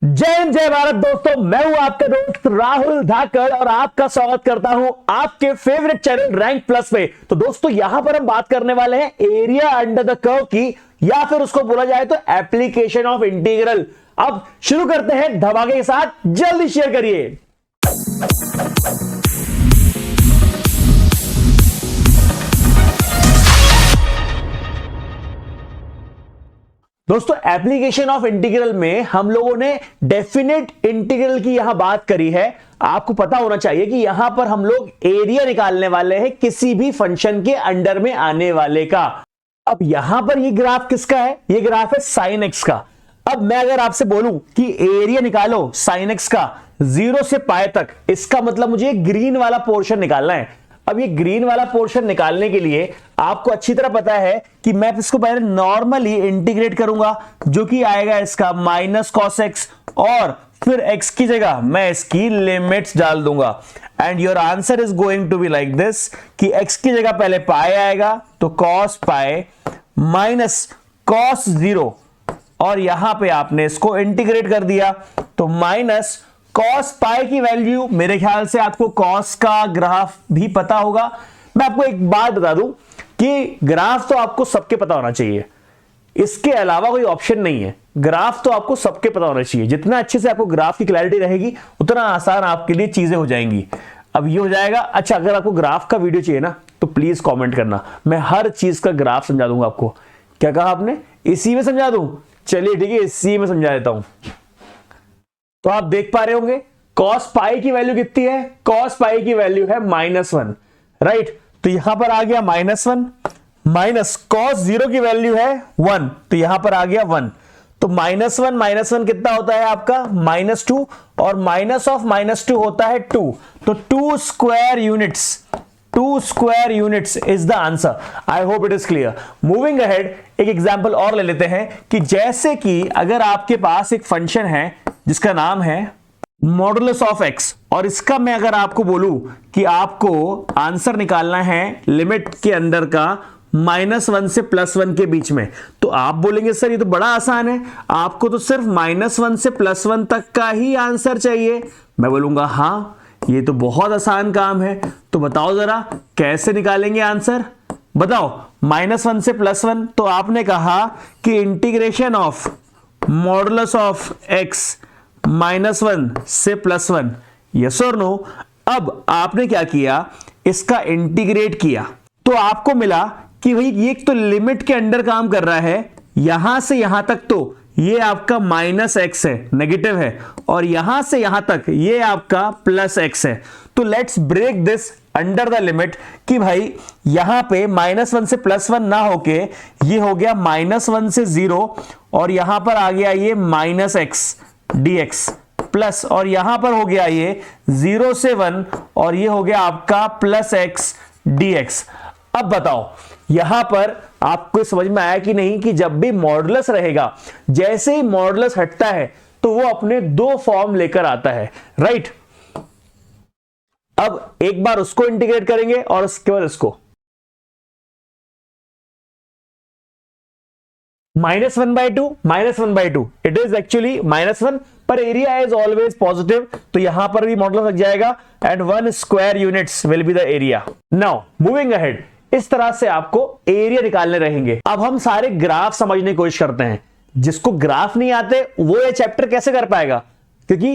जय हिंद जय भारत दोस्तों, मैं हूं आपका दोस्त राहुल धाकड़ और आपका स्वागत करता हूं आपके फेवरेट चैनल रैंक प्लस पे। तो दोस्तों यहां पर हम बात करने वाले हैं एरिया अंडर द कर्व की, या फिर उसको बोला जाए तो एप्लीकेशन ऑफ इंटीग्रल। अब शुरू करते हैं धमाके के साथ, जल्दी शेयर करिए। दोस्तों एप्लीकेशन ऑफ इंटीग्रल में हम लोगों ने डेफिनेट इंटीग्रल की यहां बात करी है। आपको पता होना चाहिए कि यहां पर हम लोग एरिया निकालने वाले हैं किसी भी फंक्शन के अंडर में आने वाले का। अब यहां पर ये ग्राफ किसका है? ये ग्राफ है साइन एक्स का। अब मैं अगर आपसे बोलूं कि एरिया निकालो साइन एक्स का 0 से पाई तक, इसका मतलब मुझे ग्रीन वाला पोर्शन निकालना है। अब ये ग्रीन वाला पोर्शन निकालने के लिए आपको अच्छी तरह पता है कि मैं इसको पहले नॉर्मली इंटीग्रेट करूंगा, जो कि आएगा इसका माइनस कॉस एक्स, और फिर x की जगह मैं इसकी लिमिट्स डाल दूंगा। And your answer is going to be like this कि x की जगह पहले पाई आएगा तो कॉस पाई माइनस कॉस 0, और यहां पे आपने इसको इंटीग्रेट कर दिया तो माइनस कॉस पाई की वैल्यू, मेरे ख्याल से आपको कॉस का ग्राफ भी पता होगा। मैं आपको एक बात बता दूं कि ग्राफ तो आपको सबके पता होना चाहिए, इसके अलावा कोई ऑप्शन नहीं है। ग्राफ तो आपको सबके पता होना चाहिए। जितना अच्छे से आपको ग्राफ की क्लैरिटी रहेगी उतना आसान आपके लिए चीजें हो जाएंगी। अब ये हो जाएगा। अच्छा, अगर आपको ग्राफ का वीडियो चाहिए ना तो प्लीज कॉमेंट करना, मैं हर चीज का ग्राफ समझा दूंगा आपको। क्या कहा आपने? इसी में समझा दूं? चलिए ठीक है, इसी में समझा देता हूं। तो आप देख पा रहे होंगे कॉस पाई की वैल्यू कितनी है? कॉस पाई की वैल्यू है -1, राइट? तो यहां पर आ गया -1, माइनस कॉस 0 की वैल्यू है 1, तो यहां पर आ गया 1। तो -1 कितना होता है आपका? -2, और माइनस ऑफ -2 होता है 2, तो 2 square units is the answer. I hope it is clear. Moving ahead, एक एग्जांपल और ले लेते हैं कि जैसे कि अगर आपके पास एक फंक्शन है जिसका नाम है मॉडुलस ऑफ एक्स, और इसका मैं अगर आपको बोलूं कि आपको आंसर निकालना है लिमिट के अंदर का -1 से +1 के बीच में, तो आप बोलेंगे सर ये तो बड़ा आसान है, आपको तो सिर्फ -1 से +1 तक का ही आंसर चाहिए। मैं बोलूंगा हाँ, ये तो बहुत आसान काम है। तो बताओ जरा कैसे निकालेंगे आंसर? बताओ। -1 से +1, तो आपने कहा कि integration of modulus of x -1 से +1, यस और नो। अब आपने क्या किया? इसका इंटीग्रेट किया तो आपको मिला कि भाई ये तो लिमिट के अंडर काम कर रहा है, यहां से यहां तक तो ये आपका -x है, नेगेटिव है, और यहां से यहां तक ये आपका +x है। तो let's break this under the limit कि भाई यहां पे -1 से +1 ना होके ये हो गया -1 से 0, और यहां पर आ गया ये -x dx प्लस, और यहां पर हो गया ये 0 से 1, और ये हो गया आपका +x dx। अब बताओ यहां पर आपको समझ में आया कि नहीं कि जब भी मॉडुलस रहेगा, जैसे ही मॉडुलस हटता है तो वो अपने दो फॉर्म लेकर आता है, राइट? अब एक बार उसको इंटीग्रेट करेंगे और उसके बाद इसको। -1/2 इट इज एक्चुअली -1, पर एरिया इज ऑलवेज पॉजिटिव, तो यहां पर भी मॉडुलस लग जाएगा and 1 square units will be the area. Now moving ahead, इस तरह से आपको एरिया निकालने रहेंगे। अब हम सारे ग्राफ समझने की कोशिश करते हैं। जिसको ग्राफ नहीं आते वो ये चैप्टर कैसे कर पाएगा? क्योंकि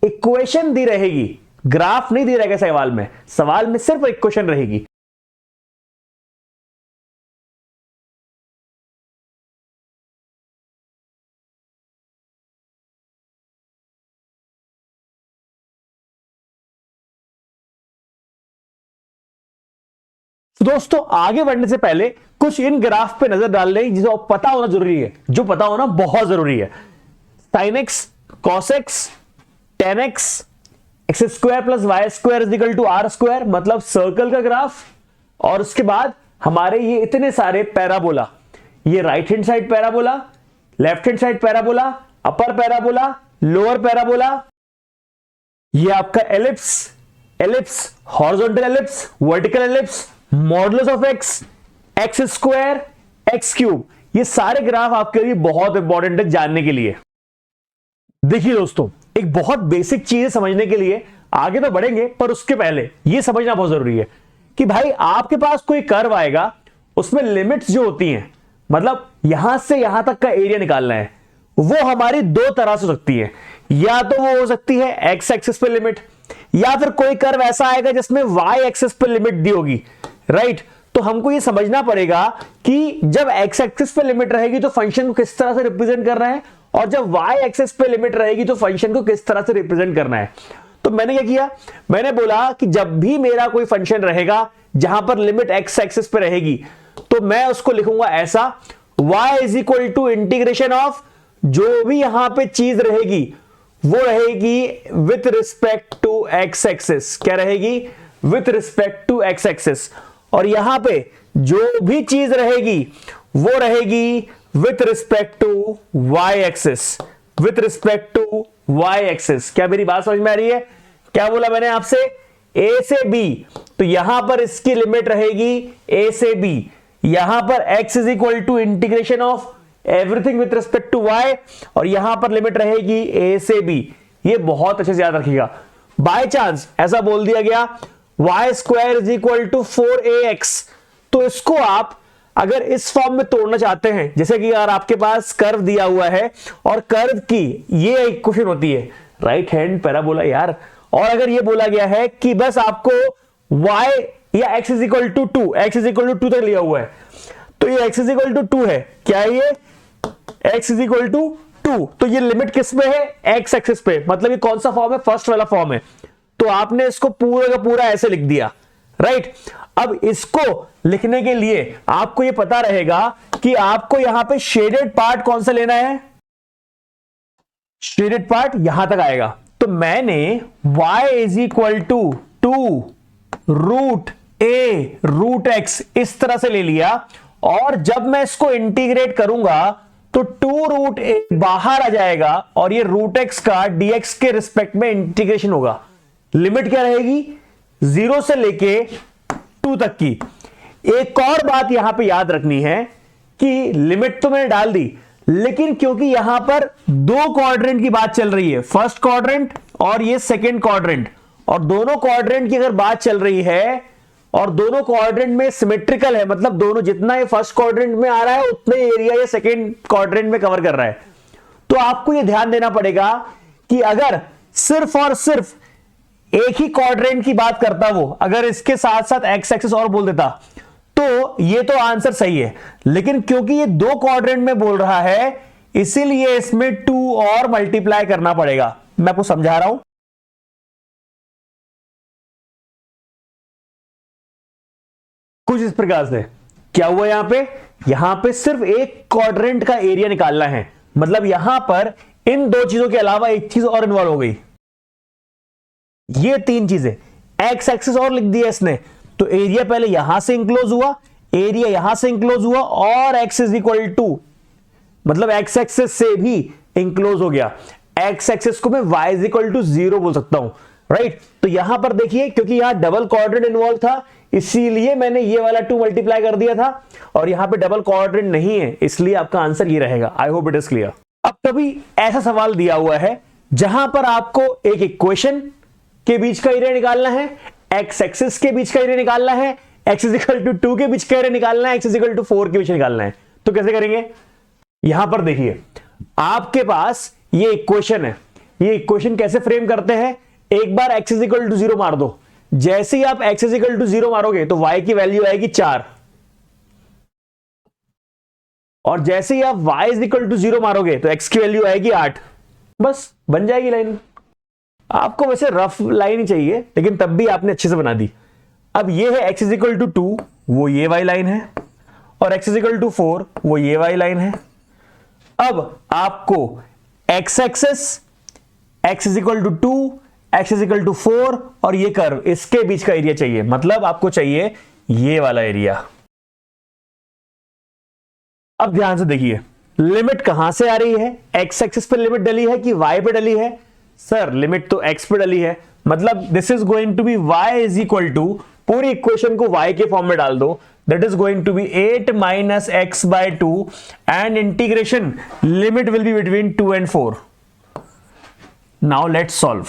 इक्वेशन दी रहेगी, ग्राफ नहीं दी रहेगा सवाल में सिर्फ इक्वेशन रहेगी। तो दोस्तों आगे बढ़ने से पहले कुछ इन ग्राफ पे नजर डाल लें जिसे पता होना जरूरी है, जो पता होना बहुत जरूरी है। Sine X, cos X, tan X, X square plus Y square is equal to R square, मतलब सर्कल का ग्राफ। और उसके बाद हमारे ये इतने सारे पैराबोला, ये right hand side parabola, left hand side parabola, upper parabola, lower parabola, ये आपका ellipse, horizontal ellipse, vertical ellipse, modulus of X, X square, X cube, ये सारे ग्राफ आपके लिए बहुत इंपॉर्टेंट है जानने के लिए। देखिए दोस्तों, एक बहुत बेसिक चीज समझने के लिए आगे तो बढ़ेंगे, पर उसके पहले यह समझना बहुत जरूरी है कि भाई आपके पास कोई कर्व आएगा, उसमें लिमिट्स जो होती हैं, मतलब यहां से यहां तक का एरिया निकालना है, वो हमारी दो तरह से हो सकती है। या तो वो हो सकती है एक्स एक्सिस पे लिमिट, या फिर कोई कर्व ऐसा आएगा जिसमें वाई एक्सिस पे लिमिट दी होगी, राइट। तो हमको ये समझना पड़ेगा कि जब एक्स एक्सिस पे लिमिट रहेगी तो फंक्शन को किस तरह से रिप्रेजेंट करना है, और जब वाई एक्सिस पे लिमिट रहेगी तो फंक्शन को किस तरह से रिप्रेजेंट करना है। तो मैंने क्या किया, मैंने बोला कि जब भी मेरा कोई फंक्शन रहेगा जहां पर लिमिट एक्स एक्सिस पे रहेगी, तो मैं उसको लिखूंगा ऐसा, y is equal to integration of, जो भी यहां पे चीज रहेगी वो रहेगी with respect to X axis. क्या रहेगी? With respect to X axis. और यहां पे जो भी चीज रहेगी वो रहेगी with respect to Y axis, with respect to Y axis. क्या मेरी बात समझ में आ रही है? क्या बोला मैंने आपसे? ए से बी, तो यहां पर इसकी लिमिट रहेगी ए से बी। यहां पर x is equal to integration of everything with respect to y, और यहां पर लिमिट रहेगी a से b। ये बहुत अच्छे से याद रखिएगा। बाय चांस ऐसा बोल दिया गया y square is equal to 4ax, तो इसको आप अगर इस फॉर्म में तोड़ना चाहते हैं, जैसे कि यार आपके पास कर्व दिया हुआ है और कर्व की ये इक्वेशन होती है राइट हैंड पैराबोला यार, और अगर ये बोला गया है कि बस आपको y या x is equal to 2, x is equal to 2 तक लिया हुआ है, तो ये x इज इक्वल टू 2 है। क्या है ये? x इज इक्वल टू 2, तो ये लिमिट किस पे है? x एक्सिस पे। मतलब ये कौन सा फॉर्म है? फर्स्ट वाला फॉर्म है। तो आपने इसको पूरा का पूरा ऐसे लिख दिया, राइट। अब इसको लिखने के लिए आपको ये पता रहेगा कि आपको यहां पे शेडेड पार्ट कौन सा लेना है। शेडेड पार्ट यहां तक आएगा, तो मैंने y is equal to 2 root A root X इस तरह से ले लिया, और जब मैं इसको इंटीग्रेट करूंगा तो 2 रूट ए बाहर आ जाएगा, और ये रूट एक्स का dx के रिस्पेक्ट में इंटीग्रेशन होगा। लिमिट क्या रहेगी? 0 से लेके 2 तक की। एक और बात यहां पे याद रखनी है कि लिमिट तो मैंने डाल दी, लेकिन क्योंकि यहां पर दो क्वाड्रेंट की बात चल रही है, फर्स्ट क्वाड्रेंट और ये सेकेंड क्वाड्रेंट, और दोनों क्वाड्रेंट की अगर बात चल रही है और दोनों क्वाड्रेंट में सिमेट्रिकल है, मतलब दोनों जितना ये फर्स्ट क्वाड्रेंट में आ रहा है उतने एरिया ये सेकेंड क्वाड्रेंट में कवर कर रहा है, तो आपको ये ध्यान देना पड़ेगा कि अगर सिर्फ और सिर्फ एक ही क्वाड्रेंट की बात करता वो, अगर इसके साथ साथ एक्स एक्सिस और बोल देता तो ये तो आंसर सही है, लेकिन क्योंकि ये दो क्वाड्रेंट में बोल रहा है इसीलिए इसमें 2 और मल्टीप्लाई करना पड़ेगा। मैं आपको समझा रहा हूं। कुछ इस प्रकार से क्या हुआ यहां पे सिर्फ एक क्वाड्रेंट का एरिया निकालना है, मतलब यहां पर इन दो चीजों के अलावा एक चीज और इन्वॉल्व हो गई, ये 3 चीजें। एक्स एक्सिस और लिख दिया इसने, तो एरिया पहले यहां से इंक्लोज हुआ, एरिया यहां से इंक्लोज हुआ, और एक्स इज इक्वल टू मतलब एक्स एक्सिस से भी इंक्लोज हो गया। एक्स एक्सिस को मैं y इज इक्वल टू 0 बोल सकता हूं, राइट। तो यहां पर देखिए क्योंकि यहां डबल क्वाड्रेंट इन्वॉल्व था इसीलिए मैंने ये वाला 2 मल्टीप्लाई कर दिया था, और यहां पे डबल क्वाड्रेंट नहीं है इसलिए आपका आंसर ये रहेगा। आई होप इट इज क्लियर। अब कभी ऐसा सवाल दिया हुआ है जहां पर आपको एक इक्वेशन के बीच का एरिया निकालना है, एक्स एक्सिस के बीच का एरिया निकालना है, एक्स इज इक्वल टू 2 के बीच का एरिया निकालना है, एक्स इज इक्वल टू 4 के बीच निकालना है, तो कैसे करेंगे? यहां पर देखिए आपके पास ये इक्वेशन है, ये इक्वेशन कैसे फ्रेम करते हैं? एक बार एक्स इज इक्वल टू 0 मार दो, जैसे ही आप एक्स इज इक्वल टू 0 मारोगे तो y की वैल्यू आएगी 4, और जैसे ही आप y इज इक्वल टू 0 मारोगे तो x की वैल्यू आएगी 8। बस बन जाएगी लाइन। आपको वैसे रफ लाइन ही चाहिए लेकिन तब भी आपने अच्छे से बना दी। अब ये है x इज इक्वल टू 2, वो ये वाली लाइन है, और x इज इक्वल टू 4 वो ये वाली लाइन है। अब आपको x axis, x is equal to 2, x is equal to 4 और ये कर्व इसके बीच का एरिया चाहिए, मतलब आपको चाहिए ये वाला एरिया। अब ध्यान से देखिए लिमिट कहां से आ रही है? x एक्सिस पे लिमिट डली है कि y पे डली है? सर लिमिट तो x पे डली है, मतलब this is going to be y is equal to, पूरी इक्वेशन को y के फॉर्म में डाल दो, that is going to be 8 minus X by 2 and integration limit will be between 2 and 4। Now let's solve.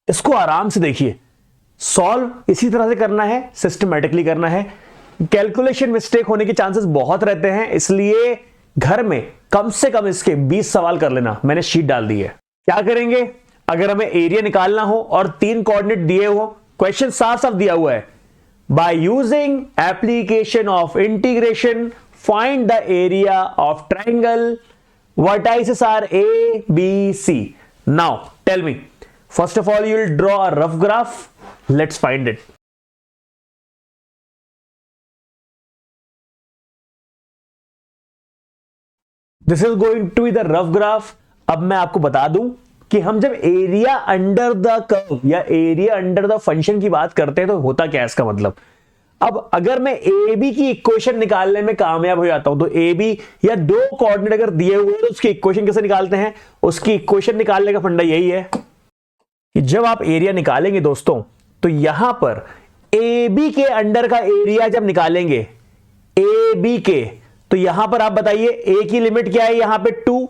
इसको आराम से देखिए, सॉल्व इसी तरह से करना है, सिस्टमैटिकली करना है। कैलकुलेशन मिस्टेक होने के चांसेस बहुत रहते हैं, इसलिए घर में कम से कम इसके 20 सवाल कर लेना। मैंने शीट डाल दी है। क्या करेंगे, अगर हमें एरिया निकालना हो और 3 कोऑर्डिनेट दिए हो, क्वेश्चन साफ साफ दिया हुआ है, by using application of integration find the area of triangle vertices are A B C. Now tell me, first of all you will draw a rough graph. Let's find it. This is going to be the rough graph. अब मैं आपको बता दूं कि हम जब area under the curve या area under the function की बात करते हैं तो होता क्या है इसका मतलब। अब अगर मैं ए बी की इक्वेशन निकालने में कामयाब हो जाता हूं तो ए बी या 2 कोऑर्डिनेट अगर दिए हुए हैं तो उसकी इक्वेशन कैसे निकालते हैं, उसकी इक्वेशन निकालने का फंडा यही है कि जब आप एरिया निकालेंगे दोस्तों तो यहां पर ए बी के अंडर का एरिया जब निकालेंगे ए बी के, तो यहां पर आप बताइए ए की लिमिट क्या है, यहां पे 2,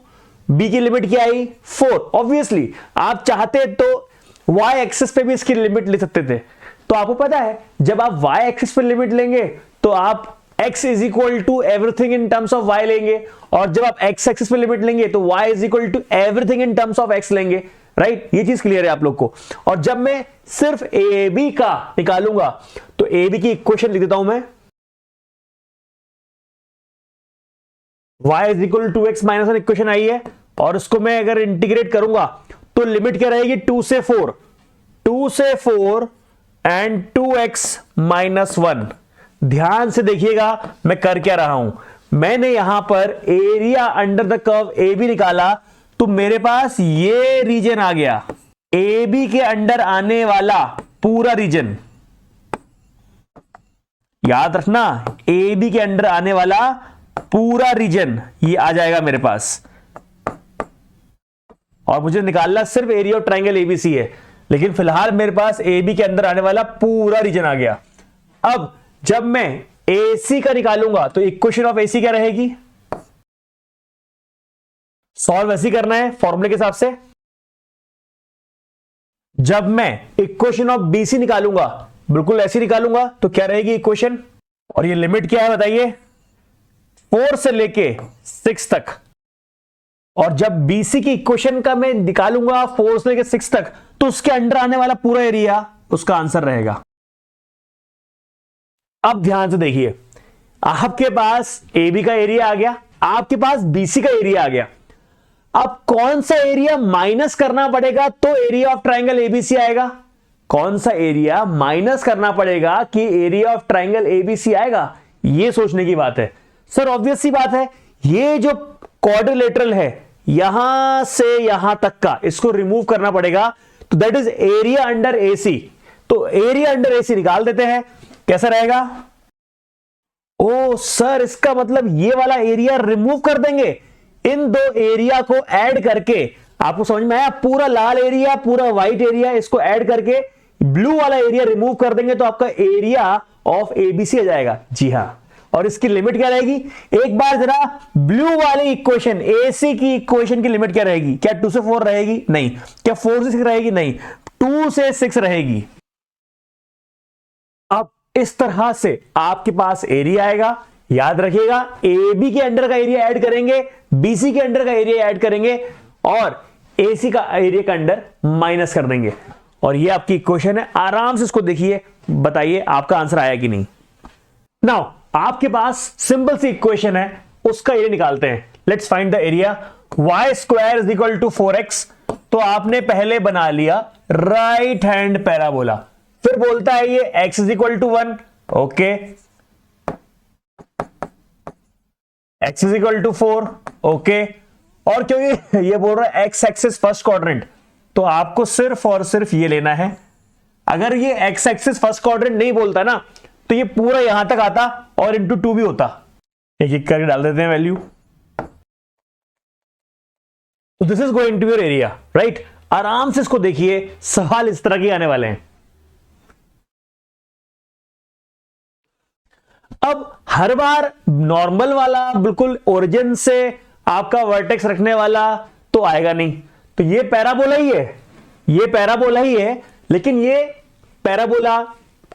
बी की लिमिट क्या आई 4। ऑब्वियसली आप चाहते तो वाई एक्सिस पे भी इसकी लिमिट ले सकते थे। तो आपको पता है जब आप वाई एक्सिस पे लिमिट लेंगे तो आप x is equal to everything in terms of y लेंगे, और जब आप x एक्सिस पे लिमिट लेंगे तो y is equal to everything in terms of x लेंगे। राइट, ये चीज क्लियर है आप लोग को। और जब मैं सिर्फ ए बी का निकालूंगा तो ए बी की इक्वेशन लिख देता हूं मैं, y is equal to x minus 1 equation आई है, और इसको मैं अगर इंटीग्रेट करूंगा तो लिमिट क्या रहेगी 2 से 4 एंड 2x माइनस 1। ध्यान से देखिएगा मैं कर क्या रहा हूं, मैंने यहां पर area under the curve A B निकाला तो मेरे पास ये रीजन आ गया, ए बी के अंडर आने वाला पूरा रीजन। याद रखना, ए बी के अंडर आने वाला पूरा रीजन ये आ जाएगा मेरे पास, और मुझे निकालना सिर्फ एरिया ऑफ ट्राइंगल एबीसी है, लेकिन फिलहाल मेरे पास ए बी के अंदर आने वाला पूरा रीजन आ गया। अब जब मैं ए सी का निकालूंगा तो इक्वेशन ऑफ ए सी क्या रहेगी, सॉल्व ऐसे करना है फॉर्मूले के हिसाब से। जब मैं इक्वेशन ऑफ बीसी निकालूंगा बिल्कुल ऐसी निकालूंगा तो क्या रहेगी इक्वेशन, और ये लिमिट क्या है बताइए 4 से लेके 6 तक। और जब बीसी की इक्वेशन का मैं निकालूंगा 4 से लेके 6 तक तो उसके अंडर आने वाला पूरा एरिया उसका आंसर रहेगा। अब ध्यान से देखिए, आपके पास ए बी का एरिया आ गया, आपके पास बीसी का एरिया आ गया। अब कौन सा एरिया माइनस करना पड़ेगा तो एरिया ऑफ ट्राइंगल एबीसी आएगा, कौन सा एरिया माइनस करना पड़ेगा कि एरिया ऑफ ट्राइंगल एबीसी आएगा, ये सोचने की बात है। सर ऑब्वियस सी बात है, ये जो क्वाड्रिलेटरल है यहां से यहां तक का इसको रिमूव करना पड़ेगा, तो that is area under AC. तो एरिया अंडर एसी निकाल देते हैं, कैसा रहेगा, ओ सर इसका मतलब ये वाला एरिया रिमूव कर देंगे, इन 2 एरिया को ऐड करके आपको समझ में आया, पूरा लाल एरिया पूरा व्हाइट एरिया इसको ऐड करके ब्लू वाला एरिया रिमूव कर देंगे तो आपका एरिया ऑफ एबीसी आ जाएगा। जी हां, और इसकी लिमिट क्या रहेगी, एक बार जरा ब्लू वाली इक्वेशन एसी की इक्वेशन की लिमिट क्या रहेगी, क्या 2 से 4 रहेगी, नहीं, क्या 4 से 6 रहेगी, नहीं, 2 से 6 रहेगी। अब इस तरह से आपके पास एरिया आएगा, याद रखिएगा ए बी के अंडर का एरिया ऐड करेंगे, बीसी के अंडर का एरिया ऐड करेंगे और एसी का एरिया का अंडर माइनस कर देंगे, और ये आपकी इक्वेशन है। आराम से इसको देखिए, बताइए आपका आंसर आया कि नहीं। नाउ आपके पास सिंपल सी इक्वेशन है, उसका एरिया निकालते हैं। Let's find the area, Y square is equal to 4x। तो आपने पहले बना लिया राइट हैंड पैराबोला, फिर बोलता है ये x is equal to 1, okay, x is equal to 4, okay, और क्योंकि ये बोल रहा है x एक्सिस फर्स्ट क्वाड्रेंट, तो आपको सिर्फ और सिर्फ ये लेना है। अगर ये x एक्सिस फर्स्ट क्वाड्रेंट नहीं बोलता ना तो ये पूरा यहां तक आता और इंटू 2 भी होता। एक एक करके डाल देते हैं वैल्यू। तो this is going to your area, right. आराम से इसको देखिए, सवाल इस तरह के आने वाले हैं। अब हर बार नॉर्मल वाला बिल्कुल ओरिजिन से आपका वर्टेक्स रखने वाला तो आएगा नहीं, तो ये पैराबोला ही है, ये पैराबोला ही है, लेकिन ये पैराबोला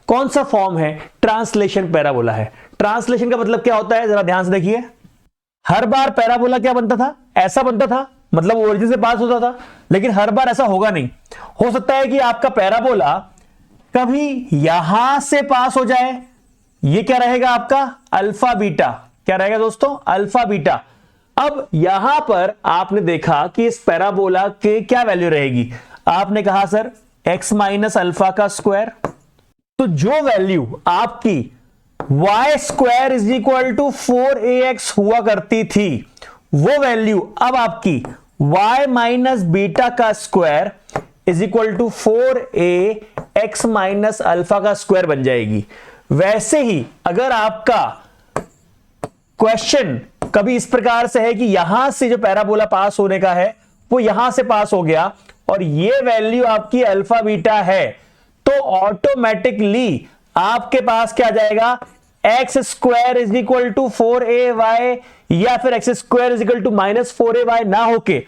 कौन सा फॉर्म है? ट्रांसलेशन पैराबोला है। ट्रांसलेशन का मतलब क्या होता है, जरा ध्यान से देखिए। हर बार पैराबोला क्या बनता था? ऐसा बनता था, मतलब ओरिजिन से पास होता था, लेकिन हर बार ऐसा होगा नहीं। हो सकता है कि आपका पैराबोला कभी यहां से पास हो जाए, ये क्या रहेगा आपका? Alpha beta. क्या रहेगा दोस्तों? Alpha beta. अब यहां पर आपने देखा कि इस पैराबोला के क्या वैल्यू रहेगी? आपने कहा सर x माइनस अल्फा का स्क्वायर, तो जो वैल्यू आपकी y square is equal to 4ax हुआ करती थी, वो वैल्यू अब आपकी y माइनस बीटा का square is equal to 4ax minus alpha का स्क्वायर बन जाएगी। वैसे ही अगर आपका क्वेश्चन कभी इस प्रकार से है कि यहां से जो पैराबोला पास होने का है वो यहां से पास हो गया और ये वैल्यू आपकी अल्फा बीटा है, तो ऑटोमेटिकली आपके पास क्या आ जाएगा? X square is equal to 4ay या फिर x square is equal to minus 4ay ना होके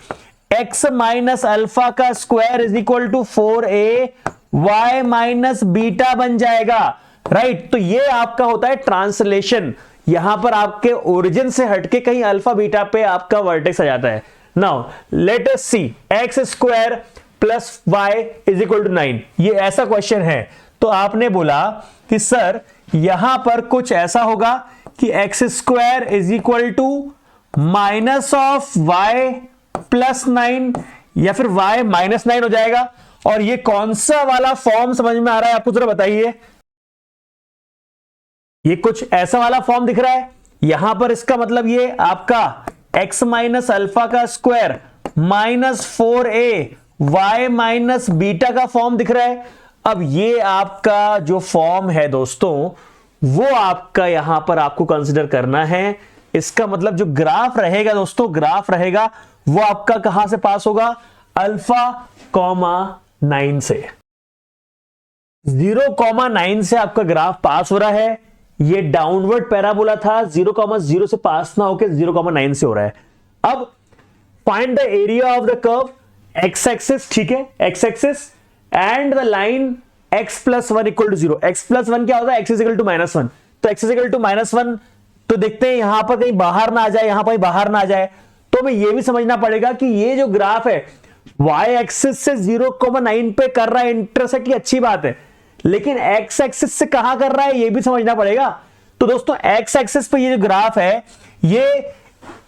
एक्स माइनस अल्फा का square is equal to 4ay minus beta बन जाएगा, राइट। तो ये आपका होता है ट्रांसलेशन। यहां पर आपके ओरिजिन से हटके कहीं अल्फा बीटा पे आपका वर्टेक्स आ जाता है। Now let us see x square plus y is equal to 9, ये ऐसा क्वेश्चन है। तो आपने बोला कि सर यहां पर कुछ ऐसा होगा कि x square is equal to minus of y plus 9 या फिर वाई माइनस 9 हो जाएगा। और ये कौन सा वाला फॉर्म समझ में आ रहा है आपको, जरा बताइए। ये कुछ ऐसा वाला फॉर्म दिख रहा है यहां पर, इसका मतलब ये आपका x माइनस अल्फा का square minus 4a y minus beta का फॉर्म दिख रहा है। अब ये आपका जो फॉर्म है दोस्तों, वो आपका यहां पर आपको कंसीडर करना है। इसका मतलब जो ग्राफ रहेगा दोस्तों, ग्राफ रहेगा वो आपका कहां से पास होगा? अल्फा कॉमा 9 से। 0,9 से आपका ग्राफ पास हो रहा है। ये डाउनवर्ड पैराबोला था, 0,0 से पास ना होकर 0,9 से हो रहा है। अब find the area of the curve, x axis, ठीक है, x axis and the line x plus 1 equal to 0। x plus 1 क्या होता है? x is equal to minus 1। तो x is equal to minus 1, तो देखते हैं यहां पर कहीं बाहर ना आ जाए, यहां पर बाहर ना आ जाए। तो हमें यह भी समझना पड़ेगा कि ये जो ग्राफ है y एक्सिस से 0,9 पे कर रहा है इंटरसेक्ट, की अच्छी बात है, लेकिन x एक्सिस से कहां कर रहा है ये भी समझना पड़ेगा। तो दोस्तों x एक्सिस पे ये जो ग्राफ है ये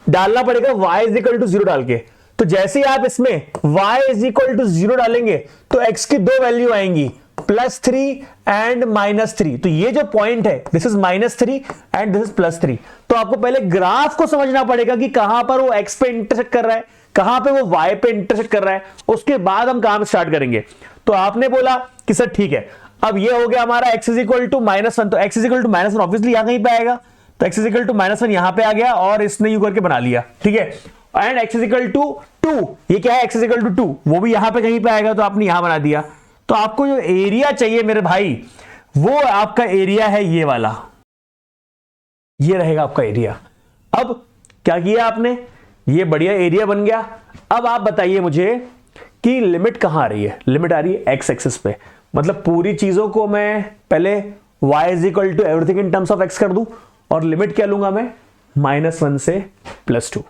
डालना पड़ेगा y इज इक्वल टू 0 डाल के। तो जैसे ही आप इसमें y इज इक्वल टू 0 डालेंगे तो x की दो वैल्यू आएंगी, +3 एंड -3। तो ये जो पॉइंट है this is -3 and this is +3। तो आपको पहले ग्राफ को समझना पड़ेगा कि कहां पर वो x पे इंटरसेक्ट कर रहा है, कहां पे वो y पे इंटरसेक्ट कर रहा है, उसके बाद हम काम स्टार्ट करेंगे। तो आपने बोला कि सर ठीक है, अब ये हो गया हमारा x इज इक्वल टू -1, तो x is equal to -1 obviously यहां कहीं पे आएगा, तो x इज इक्वल टू -1 यहां पे आ गया और इसने यू करके बना लिया, ठीक है। And x is equal to 2, ये क्या है? x इज इक्वल टू 2, वो भी यहां पे कहीं पे आएगा, तो आपने यहां बना दिया। तो आपको जो एरिया चाहिए मेरे भाई, वो आपका एरिया है ये वाला, ये रहेगा आपका एरिया। अब क्या किया आपने? ये बढ़िया एरिया बन गया। अब आप बताइए मुझे कि लिमिट कहां आ रही है? लिमिट आ रही है x एक्सिस पे, मतलब पूरी चीजों को मैं पहले y is equal to everything in terms of x कर दूं और लिमिट क्या लूंगा मैं? -1 से +2।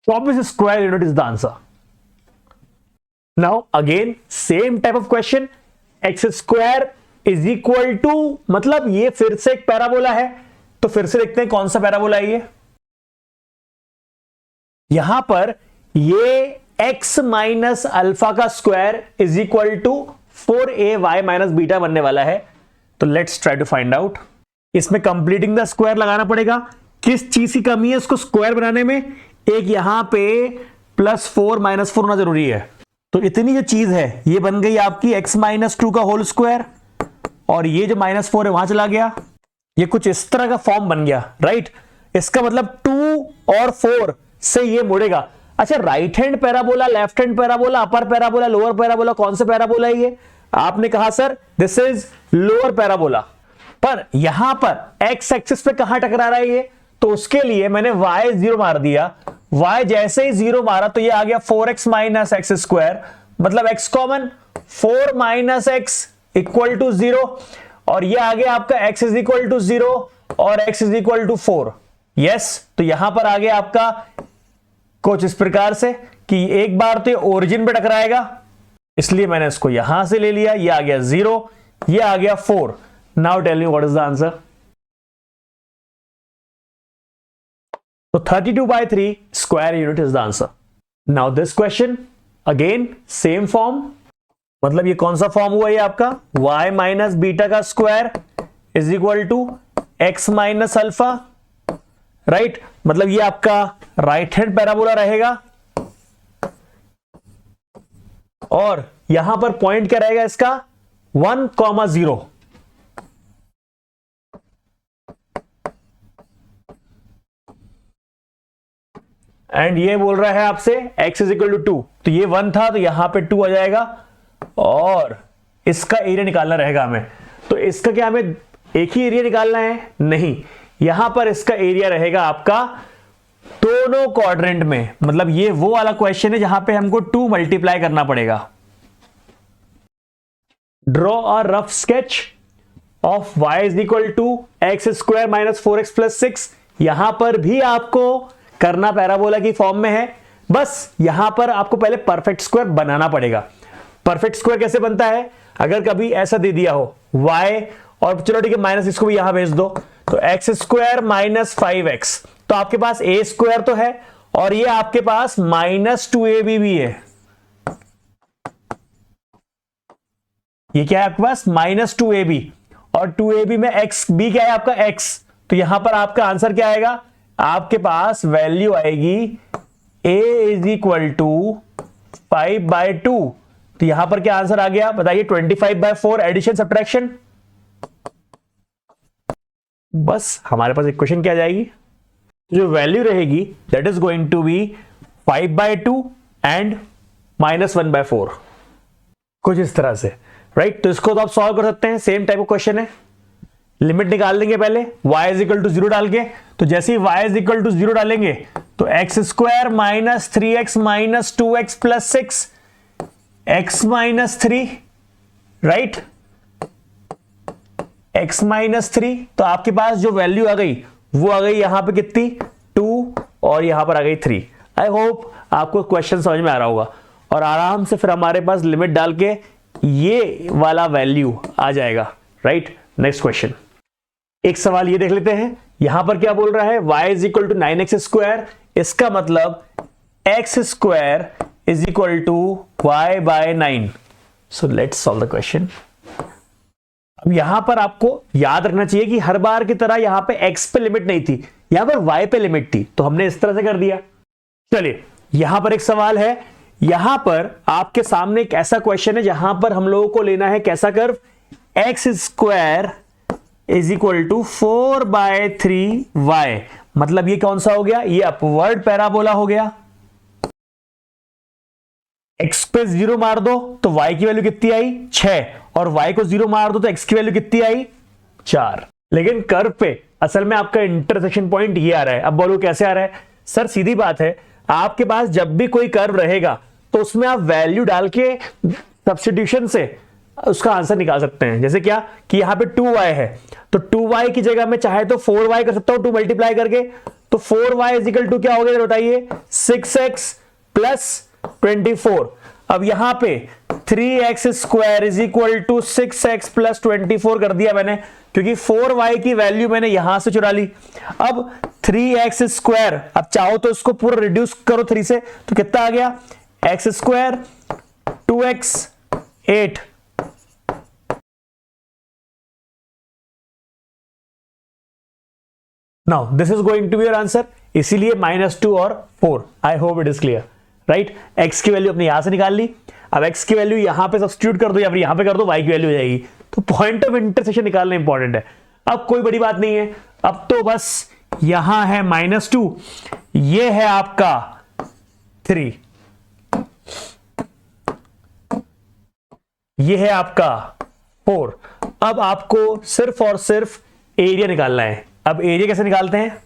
चौबीस square unit is the answer. Now again same type of question, x square is equal to, मतलब ये फिर से एक पैराबोला है, तो फिर से देखते हैं कौन सा पैराबोला है ये। यहां पर ये x माइनस अल्फा का square is equal to 4ay minus beta बनने वाला है। तो let's try to find out. इसमें कंप्लीटिंग द स्क्वायर लगाना पड़ेगा। किस चीज की कमी है इसको स्क्वायर बनाने में? एक यहां पे +4 -4 होना जरूरी है। तो इतनी जो चीज है ये बन गई आपकी x माइनस 2 का होल स्क्वायर, और ये जो -4 है वहां चला गया, ये कुछ इस तरह का फॉर्म बन गया, राइट। इसका मतलब 2 और 4 से ये मुड़ेगा। अच्छा, right hand parabola, left hand parabola, upper parabola, lower parabola, कौन सा पैराबोला है ये? आपने कहा sir this is lower parabola, पर यहां पर एक्स एक्सिस पे कहां टकरा रहा है ये? तो उसके लिए मैंने y 0 मार दिया। y जैसे ही 0 मारा तो ये आ गया 4x माइनस एक्स स्क्वायर, मतलब x common, 4 minus x equal to 0, और ये आ गया आपका x इज इक्वल टू 0 और x is equal to 4। Yes, तो यहां पर आ गया आपका कुछ इस प्रकार से कि एक बार तो ये ओरिजिन पे टकराएगा, इसलिए मैंने इसको यहां से ले लिया, ये आ गया 0, ये आ गया 4। Now tell me what is the answer. तो 32/3 square unit is the answer. Now this question again same form, मतलब ये कौन सा फॉर्म हुआ ये आपका y माइनस बीटा का square is equal to x minus alpha, right? मतलब ये आपका राइट हैंड पैराबोला रहेगा, और यहां पर पॉइंट क्या रहेगा इसका 1,0, एंड ये बोल रहा है आपसे x इज इक्वल टू 2, तो ये 1 था तो यहां पे 2 आ जाएगा, और इसका एरिया निकालना रहेगा हमें। तो इसका क्या हमें एक ही एरिया निकालना है? नहीं, यहां पर इसका एरिया रहेगा आपका दोनों क्वाड्रेंट में, मतलब ये वो वाला क्वेश्चन है जहां पे हमको 2 मल्टीप्लाई करना पड़ेगा। Draw a rough sketch of y is equal to x square minus 4x plus 6। यहां पर भी आपको करना पैराबोला की फॉर्म में है, बस यहां पर आपको पहले परफेक्ट स्क्वायर बनाना पड़ेगा। परफेक्ट स्क्वायर कैसे बनता है? अगर कभी ऐसा दे दिया हो y, और चलो ठीक है माइनस इसको भी यहां भेज दो, तो एक्स स्क्वायर माइनस 5x, तो आपके पास a स्क्वायर तो है, और ये आपके पास माइनस 2ab भी है। ये क्या है आपके पास? माइनस 2ab, और 2ab में x b क्या है आपका x, तो यहां पर आपका आंसर क्या आएगा? आपके पास वैल्यू आएगी a इज इक्वल टू 5/2, तो यहां पर क्या आंसर आ गया बताइए? 25/4 एडिशन सब्ट्रैक्शन। बस हमारे पास इक्वेशन क्या आ जाएगी? जो वैल्यू रहेगी that is going to be 5/2 and -1/4, कुछ इस तरह से, राइट? तो इसको तो आप सॉल्व कर सकते हैं, सेम टाइप का क्वेश्चन है। लिमिट निकाल देंगे पहले y इज इक्वल टू 0 डाल के, तो जैसे ही y इज इक्वल टू 0 डालेंगे तो x square minus 3x minus 2x plus 6 x minus 3, right? x minus 3, तो आपके पास जो वैल्यू आ गई वो आ गई यहां पे कितनी? 2, और यहां पर आ गई 3। आई होप आपको क्वेश्चन समझ में आ रहा होगा, और आराम से फिर हमारे पास लिमिट डाल के ये वाला वैल्यू आ जाएगा, राइट? नेक्स्ट क्वेश्चन, एक सवाल ये देख लेते हैं। यहां पर क्या बोल रहा है? y is equal to 9x square, इसका मतलब x square is equal to y/9। So let's solve the question. अब यहां पर आपको याद रखना चाहिए कि हर बार की तरह यहां पे x पे लिमिट नहीं थी, यहां पर y पे लिमिट थी, तो हमने इस तरह से कर दिया। चलिए यहां पर एक सवाल है, यहां पर आपके सामने एक ऐसा क्वेश्चन है जहां पर हम लोगों को लेना है कैसा curve? x square is equal to 4/3y, मतलब ये कौन सा हो गया? ये अपवर्ड पैराबोला हो गया। x पे 0 मार दो तो y की वैल्यू कितनी आई? 6, और y को 0 मार दो तो x की वैल्यू कितनी आई? 4। लेकिन कर्व पे असल में आपका इंटरसेक्शन पॉइंट ये आ रहा है। अब बोलो कैसे आ रहा है? सर सीधी बात है, आपके पास जब भी कोई कर्व रहेगा तो उसमें आप वैल्यू डाल के सब्स्टिट्यूशन से उसका आंसर निकाल सकते हैं। जैसे क्या कि यहां पे 2y है, तो 2y की जगह में चाहे तो 4y कर सकता हूं 2 मल्टीप्लाई करके, तो 4y इज इक्वल टू क्या हो गया बताइए? 6x plus 24। अब यहां पे 3x square is equal to 6x plus 24 कर दिया मैंने, क्योंकि 4y की वैल्यू मैंने यहां से चुरा ली। अब 3x स्क्वायर, अब चाहो तो इसको पूरा रिड्यूस करो 3 से, तो कितना आ गया? x square 2x 8। Now this is going to be your answer, इसीलिए -2 और 4। I hope it is clear, right? x की वैल्यू अपने यहां से निकाल ली, अब x की वैल्यू यहां पे सब्स्टिट्यूट कर दो या फिर यहां पे कर दो, y की वैल्यू हो जाएगी। तो पॉइंट ऑफ इंटरसेक्शन निकालना इंपॉर्टेंट है। अब कोई बड़ी बात नहीं है, अब तो बस यहां है -2, ये है आपका 3, ये है आपका 4। अब आपको सिर्फ और सिर्फ एरिया निकालना है। अब एरिया कैसे निकालते हैं,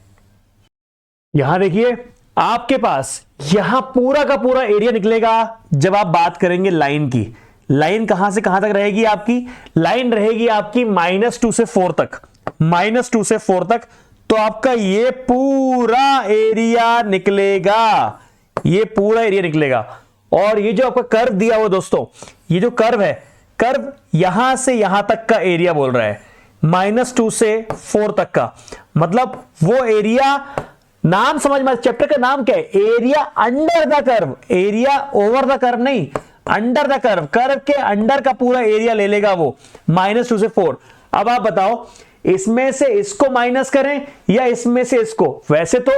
यहां देखिए आपके पास यहां पूरा का पूरा एरिया निकलेगा जब आप बात करेंगे लाइन की। लाइन कहां से कहां तक रहेगी आपकी, लाइन रहेगी आपकी -2 से 4 तक, -2 से 4 तक। तो आपका ये पूरा एरिया निकलेगा, ये पूरा एरिया निकलेगा। और ये जो आपका कर्व दिया हुआ दोस्तों, ये जो कर्व है, कर्व यहां से यहां तक का एरिया बोल रहा है, -2 से 4 तक का। मतलब वो एरिया, नाम समझ में, चैप्टर का नाम क्या है, area under the curve, area over the curve नहीं, अंडर द कर्व, कर्व के अंडर का पूरा एरिया ले लेगा वो, -2 से 4। अब आप बताओ इसमें से इसको माइनस करें या इसमें से इसको। वैसे तो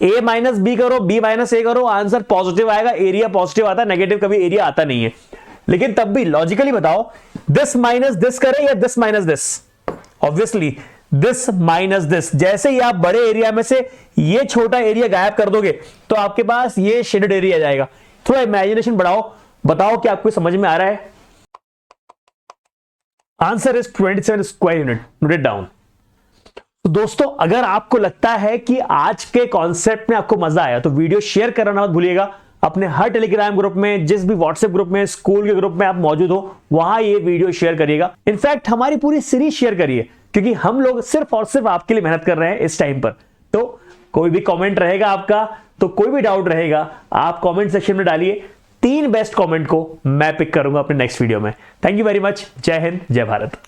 a माइनस बी करो, b माइनस ए करो, आंसर पॉजिटिव आएगा, एरिया पॉजिटिव आता है, नेगेटिव कभी एरिया आता नहीं है। लेकिन तब भी लॉजिकली बताओ, दिस माइनस दिस करें या this minus this, obviously this minus this. जैसे ही आप बड़े एरिया में से ये छोटा एरिया गायब कर दोगे तो आपके पास ये शेडेड एरिया आ जाएगा। थोड़ा इमेजिनेशन बढ़ाओ, बताओ कि आपको समझ में आ रहा है। Answer is 27 square unit, note it down. तो दोस्तों अगर आपको लगता है कि आज के कॉन्सेप्ट में आपको मजा आया तो वीडियो शेयर करना मत भूलिएगा। अपने हर टेलीग्राम ग्रुप में, जिस भी व्हाट्सएप ग्रुप में, स्कूल के ग्रुप में आप मौजूद हो, वहां ये वीडियो शेयर करिएगा। इनफैक्ट हमारी पूरी सीरीज शेयर करिए, क्योंकि हम लोग सिर्फ और सिर्फ आपके लिए मेहनत कर रहे हैं इस टाइम पर। तो कोई भी कमेंट रहेगा आपका, तो कोई भी डाउट रहेगा आप कमेंट सेक्शन में डालिए। 3 बेस्ट कमेंट को मैं पिक करूंगा अपने नेक्स्ट वीडियो में। Thank you very much. जय हिंद, जय भारत।